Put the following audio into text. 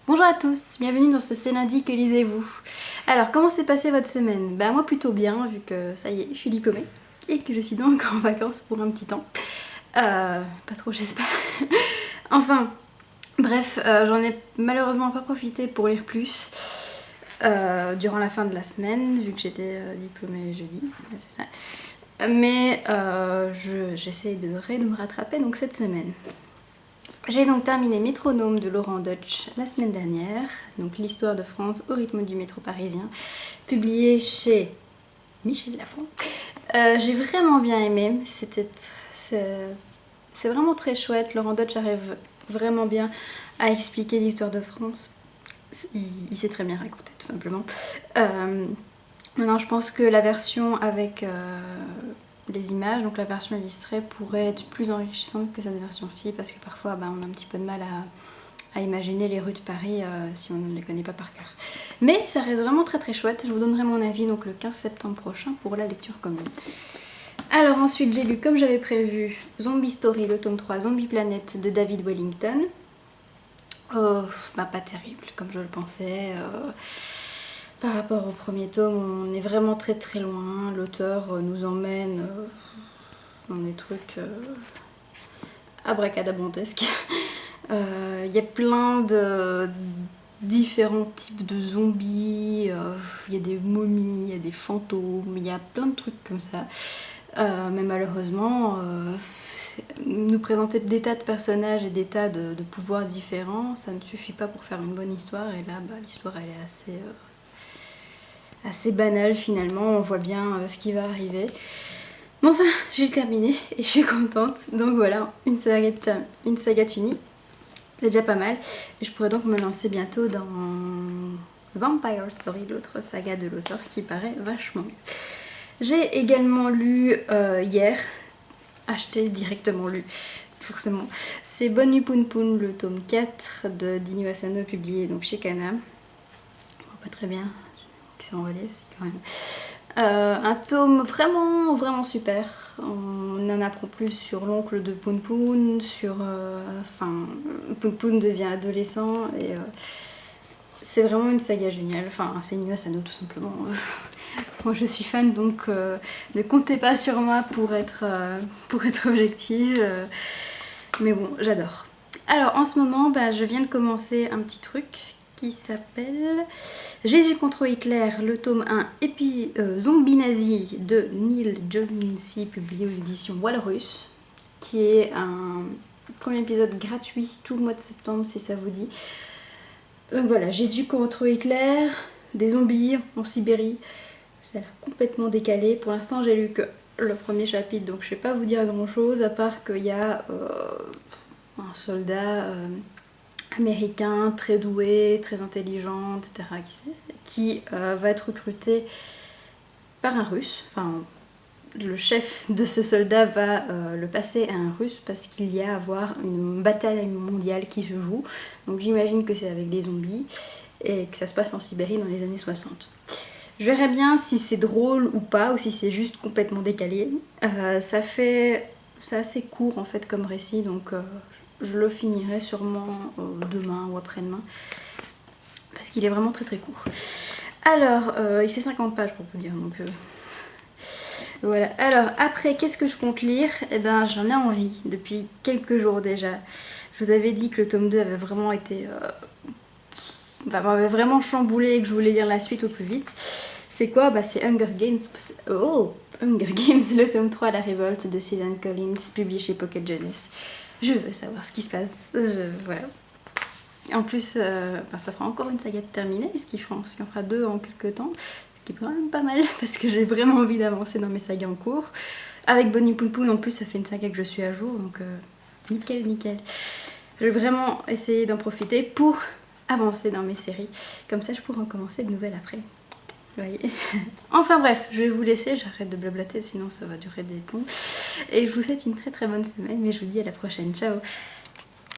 Bonjour à tous, bienvenue dans ce C'est lundi que lisez-vous. Alors comment s'est passée votre semaine? Bah moi plutôt bien vu que ça y est, je suis diplômée et que je suis donc en vacances pour un petit temps. Pas trop j'espère. Enfin, bref, j'en ai malheureusement pas profité pour lire plus durant la fin de la semaine vu que j'étais diplômée jeudi, c'est ça. Mais j'essaie de me rattraper donc cette semaine. J'ai donc terminé Métronome de Laurent Deutsch la semaine dernière, donc l'histoire de France au rythme du métro parisien, publié chez Michel Lafon. J'ai vraiment bien aimé, c'est vraiment très chouette. Laurent Deutsch arrive vraiment bien à expliquer l'histoire de France. Il sait très bien raconter tout simplement. Maintenant je pense que la version avec les images, donc la version illustrée pourrait être plus enrichissante que cette version-ci parce que parfois on a un petit peu de mal à imaginer les rues de Paris si on ne les connaît pas par cœur. Mais ça reste vraiment très très chouette, je vous donnerai mon avis donc le 15 septembre prochain pour la lecture commune. Alors ensuite j'ai lu comme j'avais prévu Zombie Story, le tome 3, Zombie Planet de David Wellington. Pas terrible comme je le pensais. Par rapport au premier tome, on est vraiment très très loin. L'auteur nous emmène dans des trucs abracadabrantesques. Il y a plein de différents types de zombies. Il y a des momies, il y a des fantômes, il y a plein de trucs comme ça. Mais malheureusement, nous présenter des tas de personnages et des tas de pouvoirs différents, ça ne suffit pas pour faire une bonne histoire. Et là, l'histoire elle est assez banal finalement, on voit bien ce qui va arriver. Mais enfin, j'ai terminé et je suis contente. Donc voilà, une saga unie, c'est déjà pas mal. Et je pourrais donc me lancer bientôt dans Vampire Story, l'autre saga de l'auteur qui paraît vachement mieux. J'ai également lu hier, acheté directement lu, forcément. C'est Bonne Nuit Poun Poun, le tome 4 de Dinu Asano, publié donc chez Kana. Pas très bien. Qui s'est envolé aussi quand même. Un tome vraiment vraiment super. On en apprend plus sur l'oncle de Poun Poun, sur Poun Poun devient adolescent et c'est vraiment une saga géniale. Enfin c'est Inu Asano tout simplement. Moi je suis fan donc ne comptez pas sur moi pour être objective. Mais bon j'adore. Alors en ce moment je viens de commencer un petit truc qui s'appelle Jésus contre Hitler, le tome 1, et puis Zombie Nazi de Neil Jonesy, publié aux éditions Walrus, qui est un premier épisode gratuit tout le mois de septembre si ça vous dit. Donc voilà, Jésus contre Hitler, des zombies en Sibérie, ça a l'air complètement décalé. Pour l'instant j'ai lu que le premier chapitre, donc je ne vais pas vous dire grand chose, à part qu'il y a un soldat américain, très doué, très intelligent, etc. qui va être recruté par un russe. Enfin, le chef de ce soldat va le passer à un russe parce qu'il y a à avoir une bataille mondiale qui se joue. Donc j'imagine que c'est avec des zombies et que ça se passe en Sibérie dans les années 60. Je verrai bien si c'est drôle ou pas, ou si c'est juste complètement décalé. C'est assez court en fait comme récit, donc je le finirai sûrement demain ou après-demain parce qu'il est vraiment très très court. Alors il fait 50 pages pour vous dire, donc voilà. Alors après qu'est-ce que je compte lire? Eh ben j'en ai envie depuis quelques jours déjà. Je vous avais dit que le tome 2 avait vraiment été m'avait vraiment chamboulé et que je voulais lire la suite au plus vite. C'est quoi? C'est Hunger Games. Oh, Hunger Games, le tome 3, La Révolte de Susan Collins, publié chez Pocket Jeunesse. Je veux savoir ce qui se passe. Voilà. En plus, ça fera encore une saga de terminer, ce qui en fera 2 en quelques temps. Ce qui est quand même pas mal, parce que j'ai vraiment envie d'avancer dans mes sagas en cours. Avec Bonnie Poun Poun, en plus, ça fait une saga que je suis à jour, donc nickel, nickel. Je vais vraiment essayer d'en profiter pour avancer dans mes séries. Comme ça, je pourrai en commencer de nouvelles après. Vous voyez. Enfin bref, je vais vous laisser, j'arrête de blablater, sinon ça va durer des plombs. Et je vous souhaite une très très bonne semaine, mais je vous dis à la prochaine. Ciao!